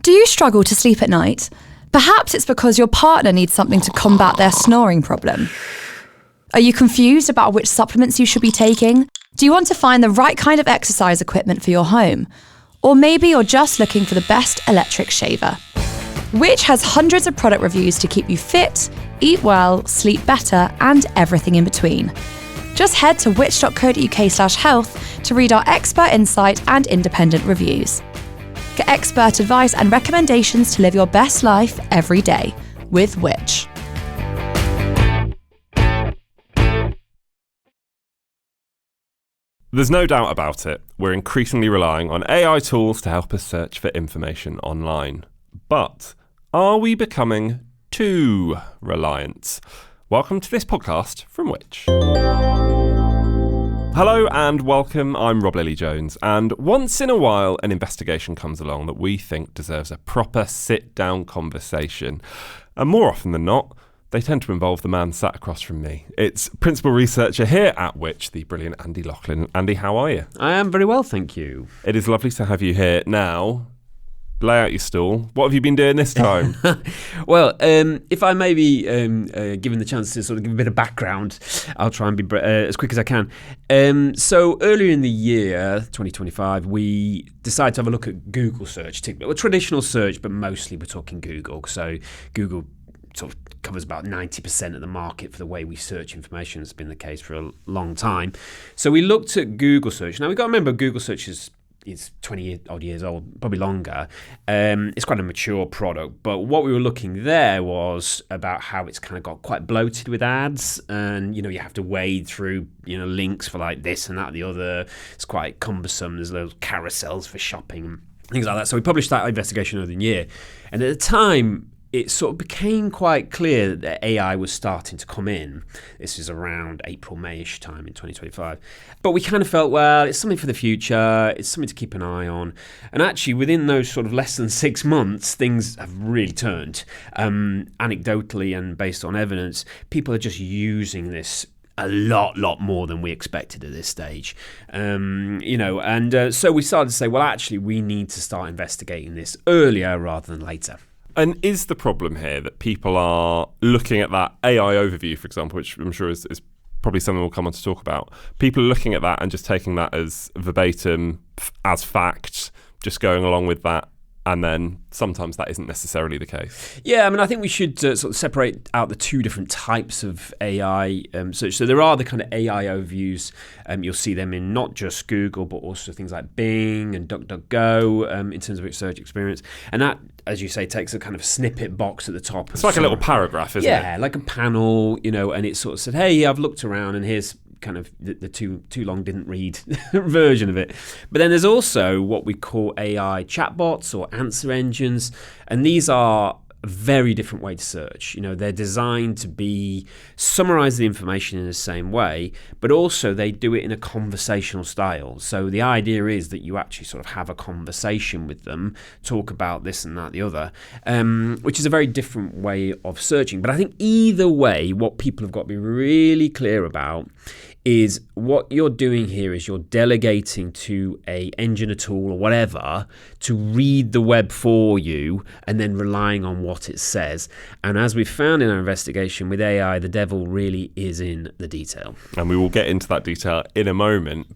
Do you struggle to sleep at night? Perhaps it's because your partner needs something to combat their snoring problem. Are you confused about which supplements you should be taking? Do you want to find the right kind of exercise equipment for your home? Or maybe you're just looking for the best electric shaver. Which has hundreds of product reviews to keep you fit, eat well, sleep better, and everything in between. Just head to which.co.uk/health to read our expert insight and independent reviews. Get expert advice and recommendations to live your best life every day with Which. There's no doubt about it. We're increasingly relying on AI tools to help us search for information online. But are we becoming too reliant? Welcome to this podcast from Which. Hello and welcome, I'm Rob Lilly-Jones, and once in a while an investigation comes along that we think deserves a proper sit-down conversation. And more often than not, they tend to involve the man sat across from me. It's principal researcher here at Which, the brilliant Andy Laughlin. Andy, how are you? I am very well, thank you. It is lovely to have you here. Now, lay out your stool. What have you been doing this time? Well, if I may be given the chance to sort of give a bit of background, I'll try and be as quick as I can. So earlier in the year, 2025, we decided to have a look at Google search. Well, traditional search, but mostly we're talking Google. So Google sort of covers about 90% of the market for the way we search information. It's been the case for a long time. So we looked at Google search. Now, we've got to remember Google search is 20-odd years old, probably longer. It's quite a mature product, but what we were looking there was about how it's kind of got quite bloated with ads, and you have to wade through links for like this and that and the other. It's quite cumbersome. There's those carousels for shopping, things like that. So we published that investigation earlier in the year, and at the time it sort of became quite clear that AI was starting to come in. This is around April, May-ish time in 2025. But we kind of felt, well, it's something for the future. It's something to keep an eye on. And actually, within those sort of less than 6 months, things have really turned. Anecdotally and based on evidence, people are just using this a lot more than we expected at this stage. So we started to say, well, actually, we need to start investigating this earlier rather than later. And is the problem here that people are looking at that AI overview, for example, which I'm sure is probably something we'll come on to talk about. People are looking at that and just taking that as verbatim, as fact, just going along with that. And then sometimes that isn't necessarily the case. Yeah, I mean, I think we should sort of separate out the two different types of AI search. So there are the kind of AI overviews. You'll see them in not just Google, but also things like Bing and DuckDuckGo in terms of its search experience. And that, as you say, takes a kind of snippet box at the top. It's like a little paragraph, isn't it? Yeah, like a panel, and it sort of said, hey, I've looked around and here's kind of the too long didn't read version of it. But then there's also what we call AI chatbots or answer engines, and these are a very different way to search. They're designed to summarize the information in the same way, but also they do it in a conversational style. So the idea is that you actually sort of have a conversation with them, talk about this and that, the other, which is a very different way of searching. But I think either way, what people have got to be really clear about is what you're doing here is you're delegating to a engine, a tool or whatever to read the web for you and then relying on what it says. And as we found in our investigation with AI, the devil really is in the detail. And we will get into that detail in a moment.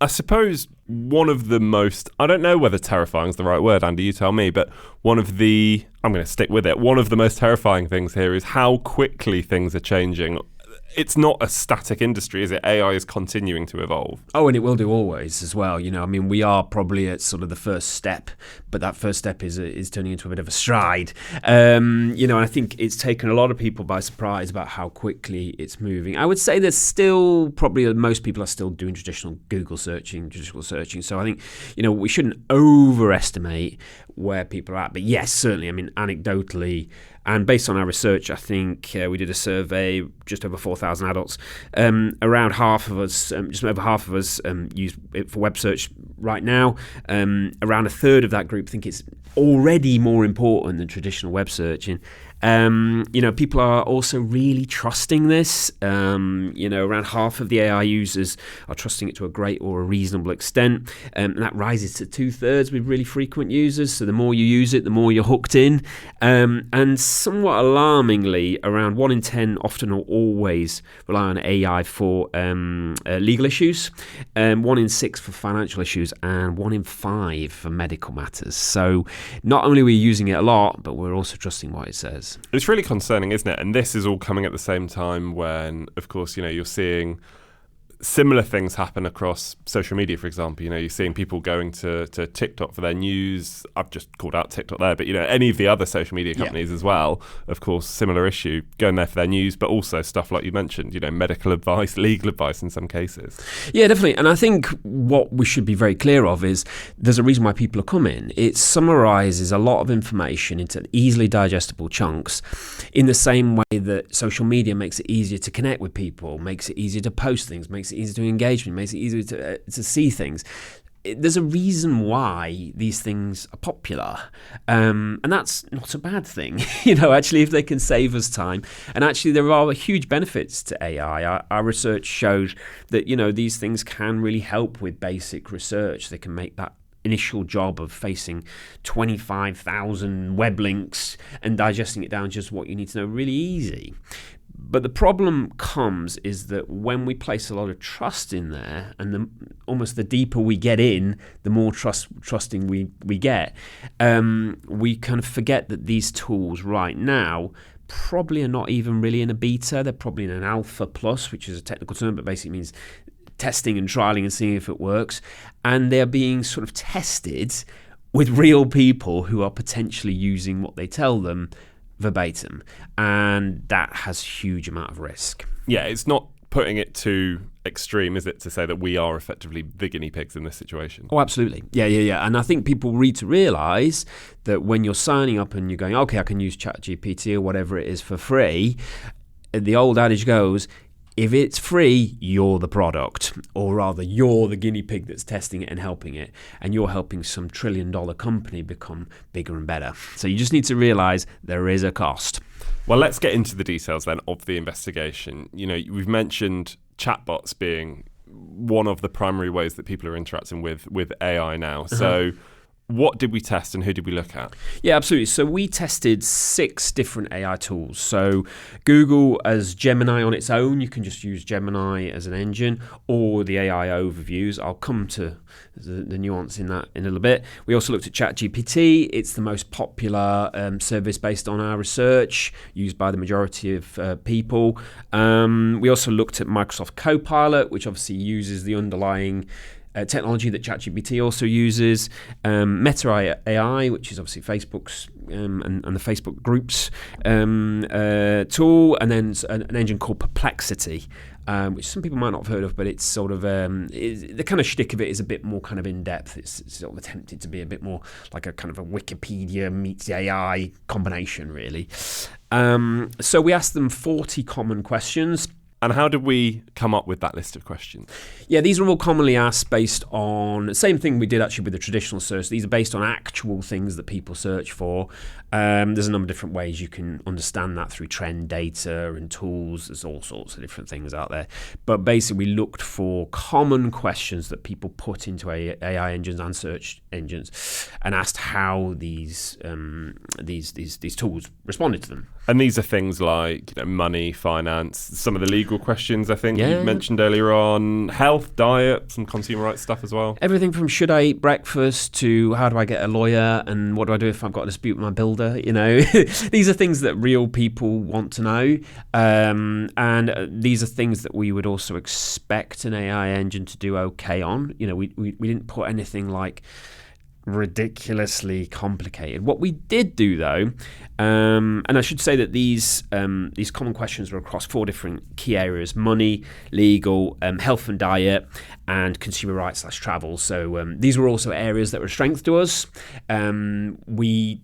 I suppose one of the most, I don't know whether terrifying is the right word, Andy, you tell me, but I'm going to stick with it. One of the most terrifying things here is how quickly things are changing. It's not a static industry, is it? AI is continuing to evolve. Oh, and it will do always as well. We are probably at sort of the first step, but that first step is turning into a bit of a stride. And I think it's taken a lot of people by surprise about how quickly it's moving. I would say there's still probably most people are still doing traditional Google searching. So I think, we shouldn't overestimate where people are at. But yes, certainly, anecdotally, and based on our research, I think we did a survey, just over 4,000 adults. Around half of us, just over half of us use it for web search right now. Around a third of that group think it's already more important than traditional web searching. People are also really trusting this. Around half of the AI users are trusting it to a great or a reasonable extent. And that rises to 2/3 with really frequent users. So the more you use it, the more you're hooked in. And somewhat alarmingly, around 1 in 10 often or always rely on AI for legal issues, 1 in 6 for financial issues, and 1 in 5 for medical matters. So not only are we using it a lot, but we're also trusting what it says. It's really concerning, isn't it? And this is all coming at the same time when, of course, you're seeing similar things happen across social media, for example. You're seeing people going to TikTok for their news. I've just called out TikTok there, but any of the other social media companies as well, of course, similar issue, going there for their news, but also stuff like you mentioned, medical advice, legal advice in some cases. Yeah, definitely. And I think what we should be very clear of is there's a reason why people are coming. It summarizes a lot of information into easily digestible chunks in the same way that social media makes it easier to connect with people, makes it easier to post things, makes it easier to engage with, makes it easier to see things. There's a reason why these things are popular, and that's not a bad thing. Actually, if they can save us time, and actually there are huge benefits to AI. Our research showed that these things can really help with basic research. They can make that initial job of facing 25,000 web links and digesting it down just what you need to know really easy. But the problem comes is that when we place a lot of trust in there, and almost the deeper we get in, the more trusting we get, we kind of forget that these tools right now probably are not even really in a beta. They're probably in an alpha plus, which is a technical term, but basically means testing and trialing and seeing if it works. And they're being sort of tested with real people who are potentially using what they tell them verbatim, and that has huge amount of risk. Yeah, it's not putting it too extreme, is it, to say that we are effectively the guinea pigs in this situation? Oh, absolutely. Yeah. And I think people need to realise that when you're signing up and you're going, okay, I can use ChatGPT or whatever it is for free, the old adage goes, if it's free, you're the product, or rather, you're the guinea pig that's testing it and helping it, and you're helping some trillion-dollar company become bigger and better. So you just need to realise there is a cost. Well, let's get into the details then of the investigation. We've mentioned chatbots being one of the primary ways that people are interacting with AI now. So what did we test and who did we look at? Yeah, absolutely. So we tested 6 different AI tools. So Google as Gemini on its own, you can just use Gemini as an engine, or the AI overviews. I'll come to the nuance in that in a little bit. We also looked at ChatGPT. It's the most popular service based on our research, used by the majority of people. We also looked at Microsoft Copilot, which obviously uses the underlying technology that ChatGPT also uses, Meta AI, which is obviously Facebook's and the Facebook groups tool, and then an engine called Perplexity, which some people might not have heard of, but it's sort of the kind of shtick of it is a bit more kind of in depth. It's sort of attempted to be a bit more like a kind of a Wikipedia meets AI combination, really. So we asked them 40 common questions. And how did we come up with that list of questions? Yeah, these are all commonly asked based on the same thing we did actually with the traditional search. These are based on actual things that people search for. There's a number of different ways you can understand that through trend data and tools. There's all sorts of different things out there. But basically, we looked for common questions that people put into AI engines and search engines, and asked how these tools responded to them. And these are things like money, finance, some of the legal questions I think you mentioned earlier on, health, diet, some consumer rights stuff as well. Everything from should I eat breakfast to how do I get a lawyer and what do I do if I've got a dispute with my builder? These are things that real people want to know, and these are things that we would also expect an AI engine to do okay on. We didn't put anything like ridiculously complicated. What we did do though, and I should say that these common questions were across 4 different key areas: money, legal, health and diet, and consumer rights / travel. So these were also areas that were a strength to us. We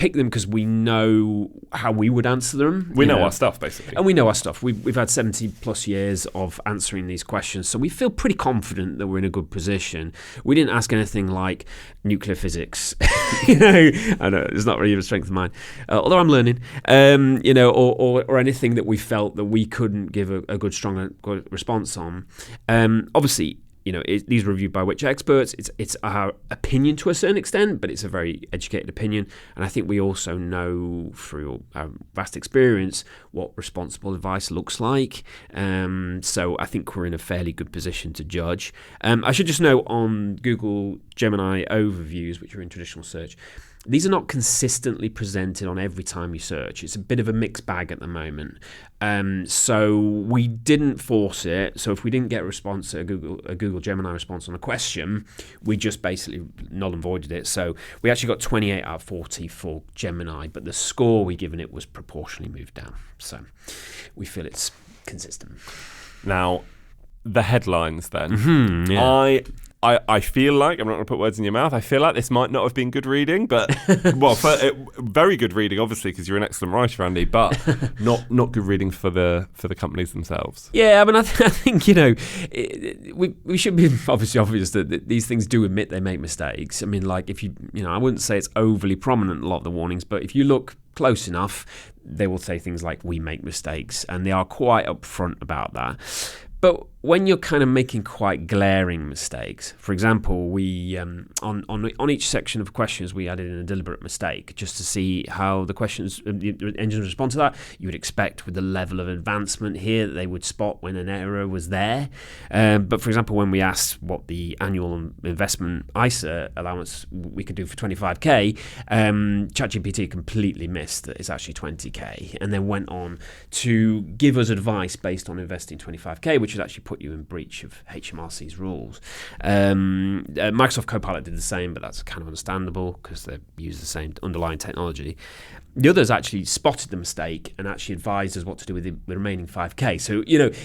pick them because we know how we would answer them. We know our stuff, basically. And we know our stuff. We've had 70 plus years of answering these questions, so we feel pretty confident that we're in a good position. We didn't ask anything like nuclear physics. I know it's not really a strength of mine, although I'm learning. Or anything that we felt that we couldn't give a good, strong response on. Obviously, these are reviewed by which experts. It's our opinion to a certain extent, but it's a very educated opinion. And I think we also know through our vast experience what responsible advice looks like. So I think we're in a fairly good position to judge. I should just note on Google Gemini overviews, which are in traditional search, these are not consistently presented on every time you search. It's a bit of a mixed bag at the moment. So we didn't force it. So if we didn't get a response, a Google Gemini response on a question, we just basically null and voided it. So we actually got 28 out of 40 for Gemini, but the score we given it was proportionally moved down. So we feel it's consistent. Now, the headlines then. Mm-hmm, yeah. I feel like, I'm not going to put words in your mouth, I feel like this might not have been good reading, but, very good reading, obviously, because you're an excellent writer, Andy, but not good reading for the companies themselves. Yeah, I mean, I think, we should be obvious that these things do admit they make mistakes. I mean, like, if I wouldn't say it's overly prominent, a lot of the warnings, but if you look close enough, they will say things like, we make mistakes, and they are quite upfront about that. But when you're kind of making quite glaring mistakes, for example, we on each section of questions we added in a deliberate mistake just to see how the questions the engines respond to that. You would expect with the level of advancement here that they would spot when an error was there. But for example, when we asked what the annual investment ISA allowance we could do for 25k, ChatGPT completely missed that it's actually 20k, and then went on to give us advice based on investing 25k, which would actually put you in breach of HMRC's rules. Microsoft Copilot did the same, but that's kind of understandable because they use the same underlying technology. The others actually spotted the mistake and actually advised us what to do with the remaining 5k. So,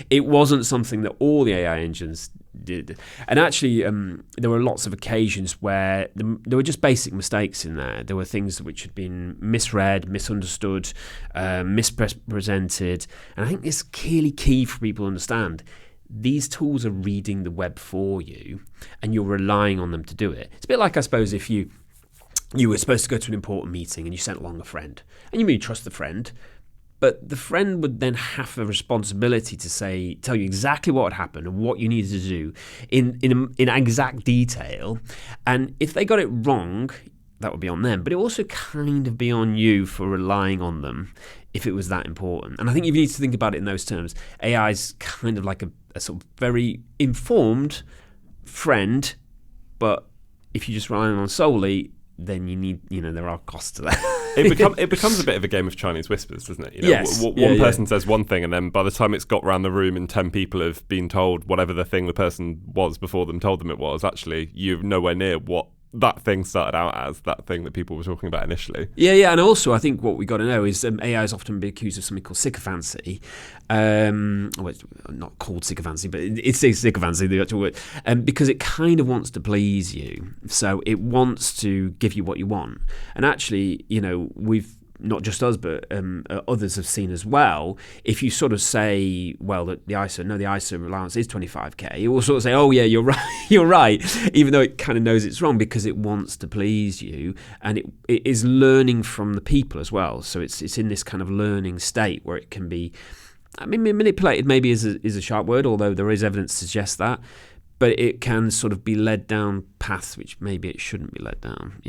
it wasn't something that all the AI engines did. And actually, there were lots of occasions where there were just basic mistakes in there. There were things which had been misread, misunderstood, misrepresented. And I think it's clearly key for people to understand. These tools are reading the web for you, and you're relying on them to do it. It's a bit like, I suppose, if you were supposed to go to an important meeting and you sent along a friend, and you really trust the friend, but the friend would then have a responsibility to tell you exactly what had happened and what you needed to do in exact detail. And if they got it wrong, that would be on them. But it also kind of be on you for relying on them if it was that important. And I think you need to think about it in those terms. AI is kind of like a sort of very informed friend, but if you just rely on solely, then you need, there are costs to that. It becomes a bit of a game of Chinese whispers, doesn't it? Yes. One person says one thing, and then by the time it's got around the room and 10 people have been told whatever the thing the person was before them told them it was, actually you're nowhere near what that thing started out as, that thing that people were talking about initially. Yeah, and also I think what we got to know is AI is often been accused of something called sycophancy. Well, it's not called sycophancy, but it's sycophancy, the actual word, because it kind of wants to please you. So it wants to give you what you want. And actually, we've not just us, but others have seen as well. If you sort of say, well, the ISA allowance is 25k, it will sort of say, oh yeah, you're right, even though it kind of knows it's wrong because it wants to please you, and it is learning from the people as well. So it's in this kind of learning state where it can be, manipulated maybe is a sharp word, although there is evidence to suggest that, but it can sort of be led down paths which maybe it shouldn't be led down,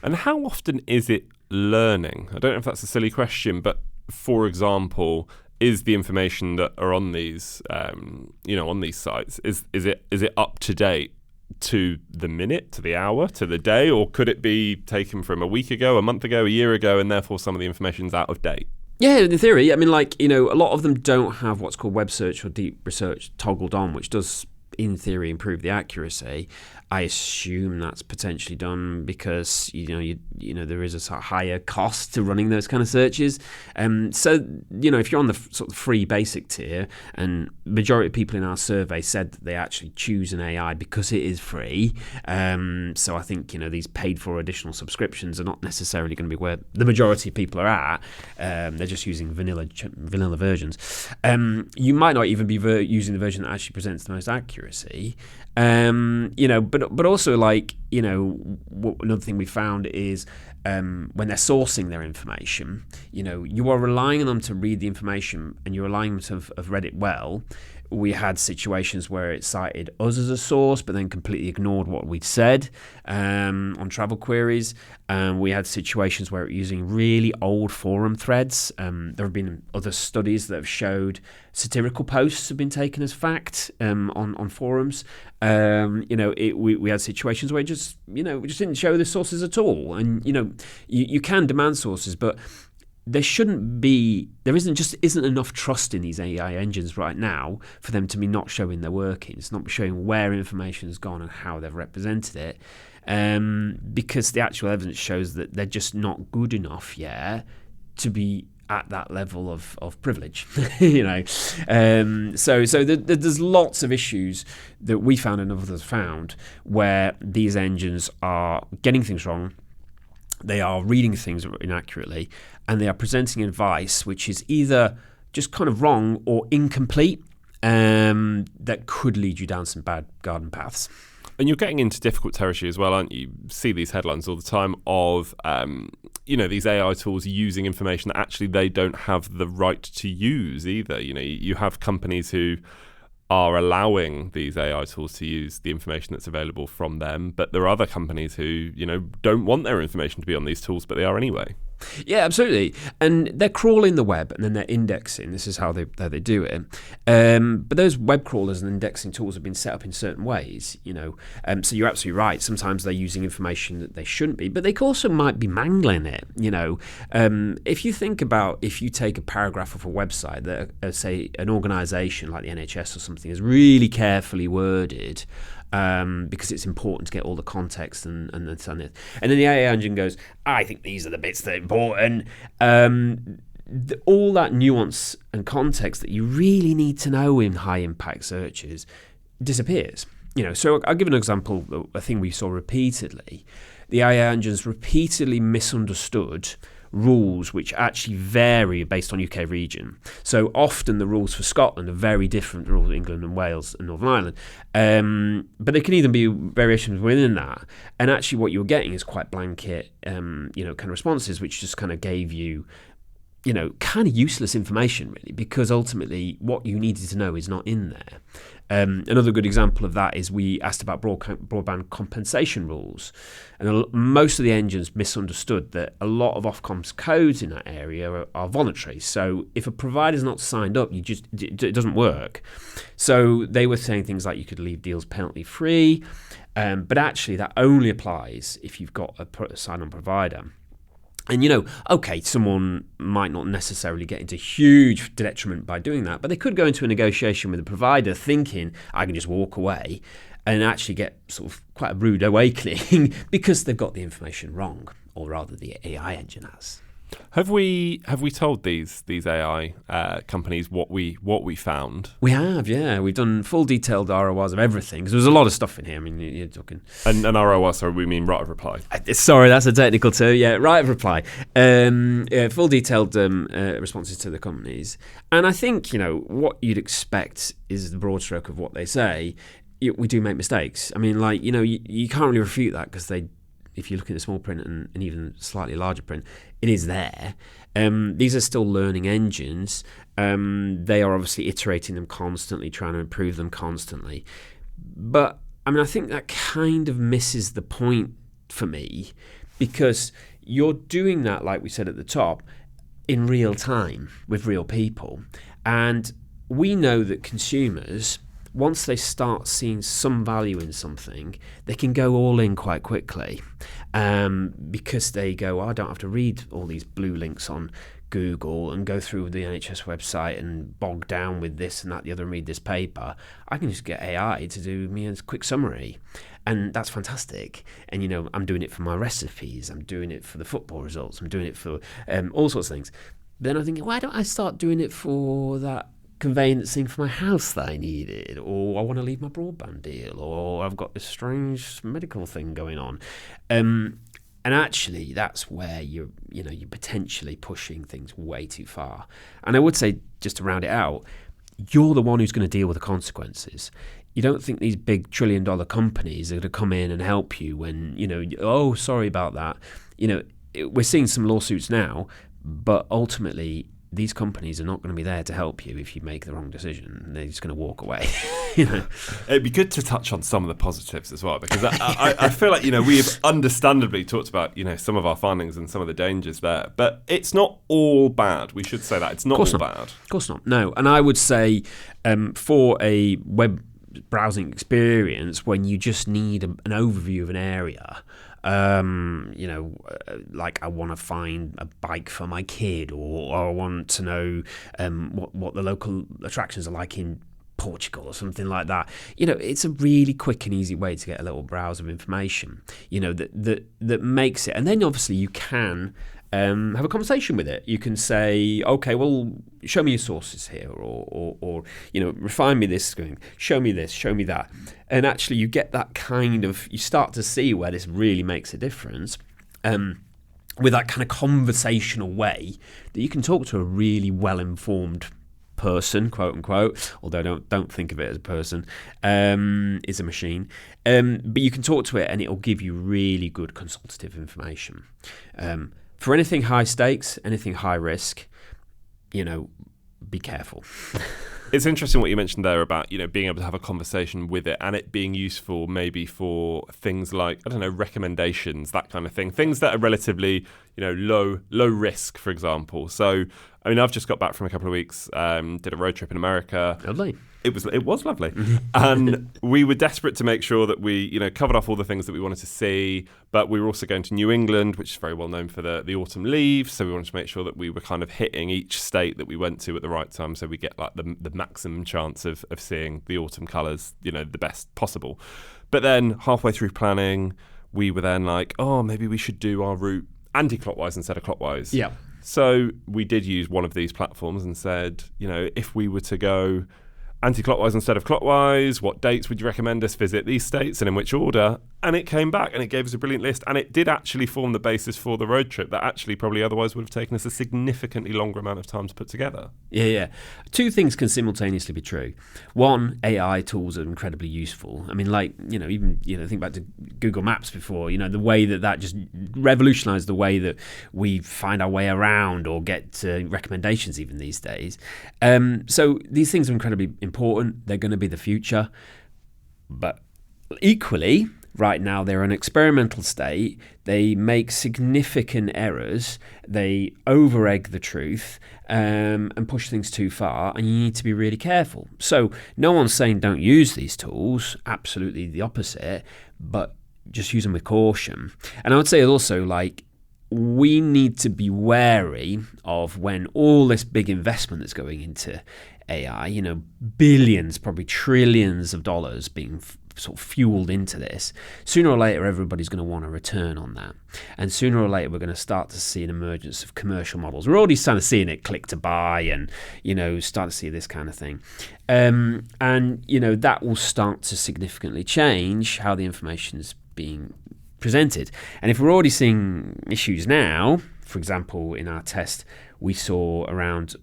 And how often is it learning? I don't know if that's a silly question, but for example, is the information that are on these, on these sites, is it up to date to the minute, to the hour, to the day, or could it be taken from a week ago, a month ago, a year ago, and therefore some of the information's out of date? Yeah, in theory. A lot of them don't have what's called web search or deep research toggled on, which does, in theory, improve the accuracy. I assume that's potentially done because there is a sort of higher cost to running those kind of searches. So if you're on the sort of free basic tier, and majority of people in our survey said that they actually choose an AI because it is free. So I think these paid for additional subscriptions are not necessarily going to be where the majority of people are at. They're just using vanilla versions. You might not even be using the version that actually presents the most accuracy. But also another thing we found is when they're sourcing their information, you are relying on them to read the information, and you're relying them to have read it well. We had situations where it cited us as a source, but then completely ignored what we'd said on travel queries. We had situations where it was using really old forum threads. There have been other studies that have showed satirical posts have been taken as fact on forums. We had situations where it just didn't show the sources at all. And you can demand sources, but there isn't enough trust in these AI engines right now for them to be not showing their workings, not showing where information has gone and how they've represented it, because the actual evidence shows that they're just not good enough yet to be at that level of privilege. So there's lots of issues that we found and others found where these engines are getting things wrong. They are reading things inaccurately, and they are presenting advice which is either just kind of wrong or incomplete, that could lead you down some bad garden paths. And you're getting into difficult territory as well, aren't you? You see these headlines all the time of, these AI tools using information that actually they don't have the right to use either. You have companies who are allowing these AI tools to use the information that's available from them, but there are other companies who, don't want their information to be on these tools, but they are anyway. Yeah, absolutely. And they're crawling the web and then they're indexing. This is how they do it. But those web crawlers and indexing tools have been set up in certain ways, So you're absolutely right. Sometimes they're using information that they shouldn't be, but they also might be mangling it, If you think about, if you take a paragraph of a website that, say, an organisation like the NHS or something is really carefully worded, because it's important to get all the context and then the AI engine goes, I think these are the bits that are important. All that nuance and context that you really need to know in high impact searches disappears. So I'll give an example, a thing we saw repeatedly. The AI engines repeatedly misunderstood rules which actually vary based on UK region. So often the rules for Scotland are very different to the rules of England and Wales and Northern Ireland. But there can even be variations within that. And actually what you're getting is quite blanket, kind of responses, which just kind of gave you, kind of useless information, really, because ultimately what you needed to know is not in there. Another good example of that is we asked about broadband compensation rules, and most of the engines misunderstood that a lot of Ofcom's codes in that area are voluntary. So if a provider's not signed up, it doesn't work. So they were saying things like you could leave deals penalty free, but actually that only applies if you've got a sign-on provider. And, someone might not necessarily get into huge detriment by doing that, but they could go into a negotiation with a provider thinking, I can just walk away, and actually get sort of quite a rude awakening because they've got the information wrong, or rather the AI engine has. Have we told these AI companies what we found? We have, yeah. We've done full detailed ROIs of everything, because there's a lot of stuff in here. I mean, you're talking... And ROI, sorry, we mean right of reply. Sorry, that's a technical term. Yeah, right of reply. Full detailed responses to the companies. And I think, what you'd expect is the broad stroke of what they say. We do make mistakes. I mean, you can't really refute that, because if you look at the small print and even slightly larger print, it is there. These are still learning engines. They are obviously iterating them constantly, trying to improve them constantly. But, I think that kind of misses the point for me, because you're doing that, like we said at the top, in real time with real people. And we know that consumers, once they start seeing some value in something, they can go all in quite quickly. because they go, I don't have to read all these blue links on Google and go through the NHS website and bog down with this and that, the other, and read this paper. I can just get AI to do me a quick summary. And that's fantastic. And, I'm doing it for my recipes. I'm doing it for the football results. I'm doing it for all sorts of things. Then I'm thinking, why don't I start doing it for that conveyancing for my house that I needed, or I want to leave my broadband deal, or I've got this strange medical thing going on. And actually, that's where you're potentially pushing things way too far. And I would say, just to round it out, you're the one who's going to deal with the consequences. You don't think these big trillion-dollar companies are going to come in and help you when, oh, sorry about that. We're seeing some lawsuits now, but ultimately, these companies are not going to be there to help you if you make the wrong decision. They're just going to walk away. It'd be good to touch on some of the positives as well, because I feel like we've understandably talked about some of our findings and some of the dangers there, but it's not all bad. We should say that it's not all bad. Of course not. No, and I would say for a web browsing experience, when you just need an overview of an area. Like I want to find a bike for my kid, or I want to know what the local attractions are like in Portugal or something like that. It's a really quick and easy way to get a little browse of information, that makes it. And then obviously you can have a conversation with it. You can say, okay, well, show me your sources here, or refine me this, show me this, show me that. And actually you get that you start to see where this really makes a difference, with that kind of conversational way that you can talk to a really well-informed person, quote unquote, although don't think of it as a person, it's a machine, but you can talk to it and it'll give you really good consultative information. For anything high stakes, anything high risk, be careful. It's interesting what you mentioned there about, being able to have a conversation with it and it being useful maybe for things like, recommendations, that kind of thing. Things that are relatively, low risk, for example. So, I've just got back from a couple of weeks, did a road trip in America. Lovely. It was lovely. And we were desperate to make sure that we, covered off all the things that we wanted to see, but we were also going to New England, which is very well known for the autumn leaves. So we wanted to make sure that we were kind of hitting each state that we went to at the right time, so we get like the maximum chance of seeing the autumn colours, the best possible. But then halfway through planning, we were then like, oh, maybe we should do our route anti-clockwise instead of clockwise. Yeah. So we did use one of these platforms and said, if we were to go anti-clockwise instead of clockwise, what dates would you recommend us visit these states and in which order? And it came back and it gave us a brilliant list, and it did actually form the basis for the road trip that actually probably otherwise would have taken us a significantly longer amount of time to put together. Yeah. Two things can simultaneously be true. One, AI tools are incredibly useful. Even think back to Google Maps before, the way that just revolutionized the way that we find our way around or get recommendations even these days. So these things are incredibly important. They're going to be the future. But equally, right now they're an experimental state. They make significant errors. They over-egg the truth and push things too far, and you need to be really careful. So no one's saying don't use these tools. Absolutely the opposite, but just use them with caution. And I would say also, we need to be wary of when all this big investment that's going into AI, billions, probably trillions of dollars being sort of fueled into this. Sooner or later, everybody's going to want a return on that. And sooner or later, we're going to start to see an emergence of commercial models. We're already starting to see it, click to buy, and, start to see this kind of thing. And that will start to significantly change how the information is being presented. And if we're already seeing issues now, for example, in our test, we saw around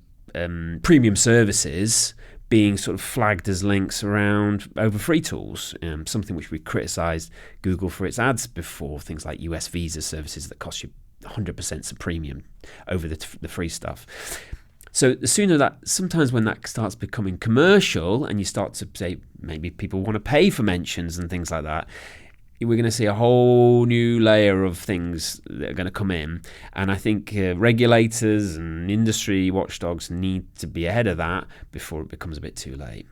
premium services being sort of flagged as links around over free tools, something which we criticised Google for its ads before, things like US visa services that cost you 100% of premium over the free stuff. So the sooner that, sometimes when that starts becoming commercial and you start to say maybe people want to pay for mentions and things like that, we're going to see a whole new layer of things that are going to come in. And I think regulators and industry watchdogs need to be ahead of that before it becomes a bit too late.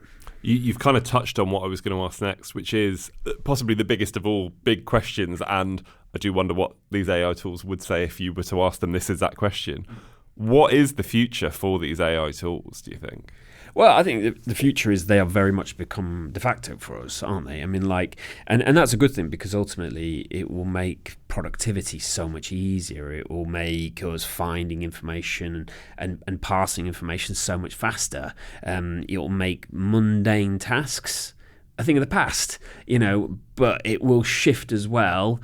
You've kind of touched on what I was going to ask next, which is possibly the biggest of all big questions. And I do wonder what these AI tools would say if you were to ask them this exact question. What is the future for these AI tools, do you think? Well, I think the future is they have very much become de facto for us, aren't they? I mean, and that's a good thing, because ultimately it will make productivity so much easier. It will make us finding information and parsing information so much faster. It will make mundane tasks a thing of the past, but it will shift as well,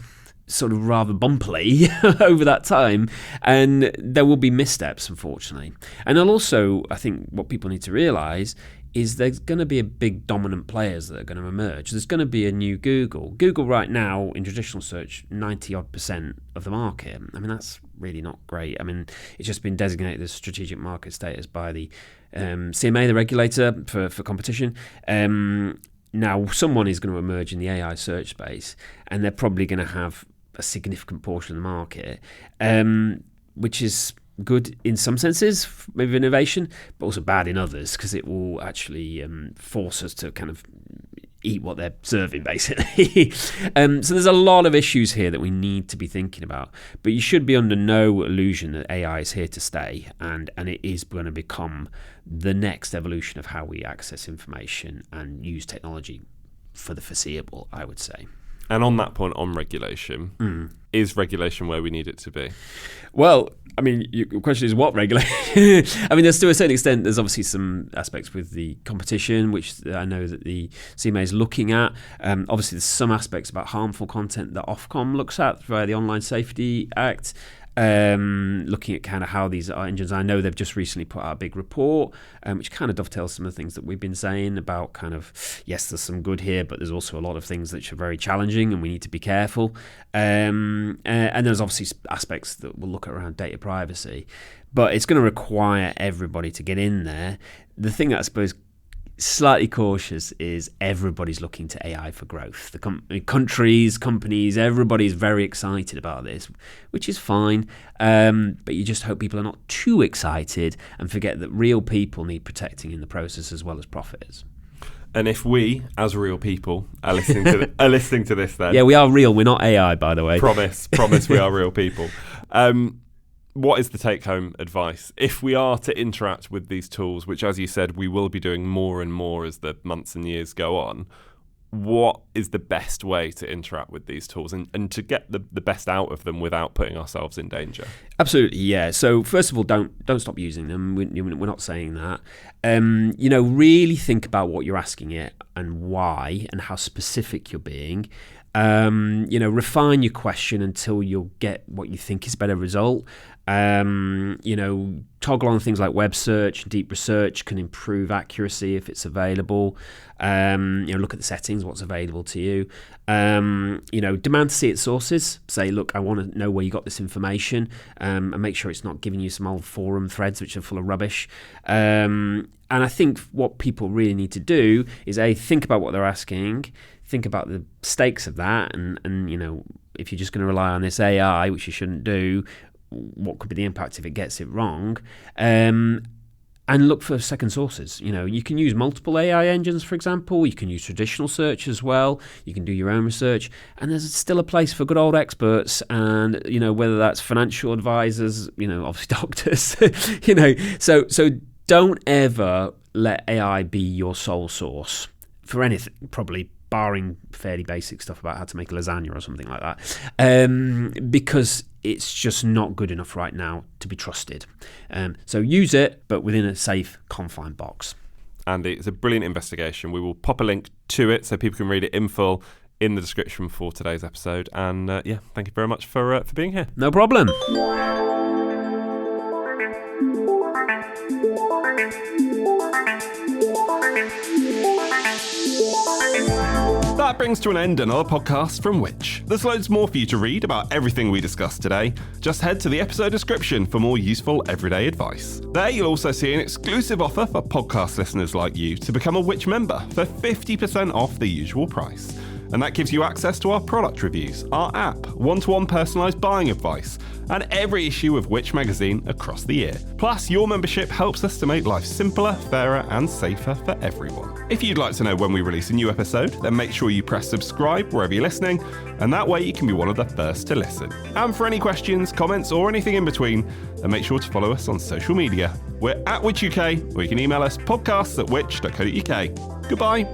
sort of rather bumpily over that time, and there will be missteps, unfortunately. And also, I think what people need to realise is there's going to be a big dominant players that are going to emerge. There's going to be a new Google. Google right now, in traditional search, 90-odd% of the market. I mean, that's really not great. I mean, it's just been designated as strategic market status by the CMA, the regulator for competition. Now, someone is going to emerge in the AI search space, and they're probably going to have a significant portion of the market, which is good in some senses, maybe innovation, but also bad in others, because it will actually force us to kind of eat what they're serving, basically. So there's a lot of issues here that we need to be thinking about, but you should be under no illusion that AI is here to stay, and it is going to become the next evolution of how we access information and use technology for the foreseeable, I would say. And on that point, on regulation, is regulation where we need it to be? Well, I mean, your question is what regulation? I mean, there's to a certain extent, there's obviously some aspects with the competition, which I know that the CMA is looking at. Obviously, there's some aspects about harmful content that Ofcom looks at via the Online Safety Act. Looking at kind of how these engines, I know they've just recently put out a big report, which kind of dovetails some of the things that we've been saying about kind of, yes, there's some good here, but there's also a lot of things that are very challenging and we need to be careful. And there's obviously aspects that we'll look at around data privacy, but it's going to require everybody to get in there. The thing that I suppose slightly cautious is everybody's looking to AI for growth. The countries, companies, everybody's very excited about this, which is fine. But you just hope people are not too excited and forget that real people need protecting in the process as well as profits. And if we, as real people, are listening to this, then yeah, we are real. We're not AI, by the way. Promise, we are real people. What is the take-home advice? If we are to interact with these tools, which, as you said, we will be doing more and more as the months and years go on, what is the best way to interact with these tools and to get the best out of them without putting ourselves in danger? Absolutely, yeah. So first of all, don't stop using them. We're not saying that. Really think about what you're asking it and why and how specific you're being. Refine your question until you'll get what you think is a better result. Toggle on things like web search, deep research can improve accuracy if it's available. Look at the settings, what's available to you. Demand to see its sources. Say, look, I want to know where you got this information, and make sure it's not giving you some old forum threads which are full of rubbish. And I think what people really need to do is think about what they're asking, think about the stakes of that, and if you're just going to rely on this AI, which you shouldn't do, what could be the impact if it gets it wrong, and look for second sources. You can use multiple AI engines, for example. You can use traditional search as well. You can do your own research, and there's still a place for good old experts, and whether that's financial advisors, obviously doctors, so don't ever let AI be your sole source for anything, probably barring fairly basic stuff about how to make a lasagna or something like that, because it's just not good enough right now to be trusted. So use it, but within a safe, confined box. Andy, it's a brilliant investigation. We will pop a link to it so people can read it in full in the description for today's episode. And thank you very much for being here. No problem. That brings to an end another podcast from Which. There's loads more for you to read about everything we discussed today. Just head to the episode description for more useful everyday advice. There you'll also see an exclusive offer for podcast listeners like you to become a Which member for 50% off the usual price. And that gives you access to our product reviews, our app, one-to-one personalised buying advice, and every issue of Which magazine across the year. Plus, your membership helps us to make life simpler, fairer, and safer for everyone. If you'd like to know when we release a new episode, then make sure you press subscribe wherever you're listening, and that way you can be one of the first to listen. And for any questions, comments, or anything in between, then make sure to follow us on social media. We're at Which UK, or you can email us podcasts@which.co.uk. Goodbye.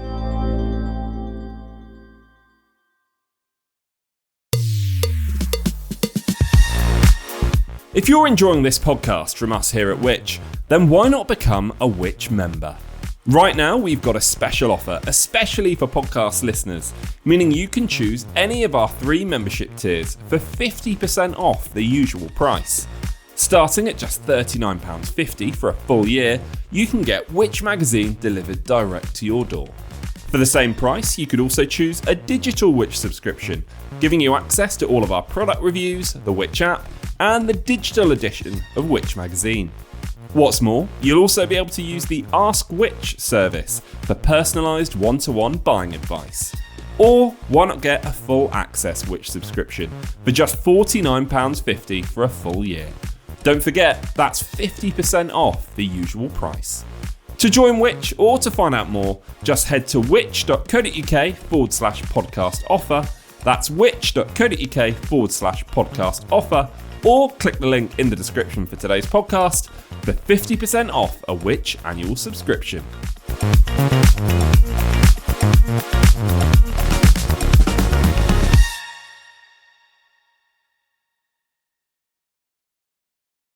If you're enjoying this podcast from us here at Which, then why not become a Which member? Right now, we've got a special offer, especially for podcast listeners, meaning you can choose any of our 3 membership tiers for 50% off the usual price. Starting at just £39.50 for a full year, you can get Which magazine delivered direct to your door. For the same price, you could also choose a digital Which subscription, giving you access to all of our product reviews, the Which app, and the digital edition of Which magazine. What's more, you'll also be able to use the Ask Which service for personalised one-to-one buying advice. Or why not get a full access Which subscription for just £49.50 for a full year? Don't forget, that's 50% off the usual price. To join Which or to find out more, just head to which.co.uk/podcast offer. That's which.co.uk/podcast offer, or click the link in the description for today's podcast for 50% off a Which annual subscription.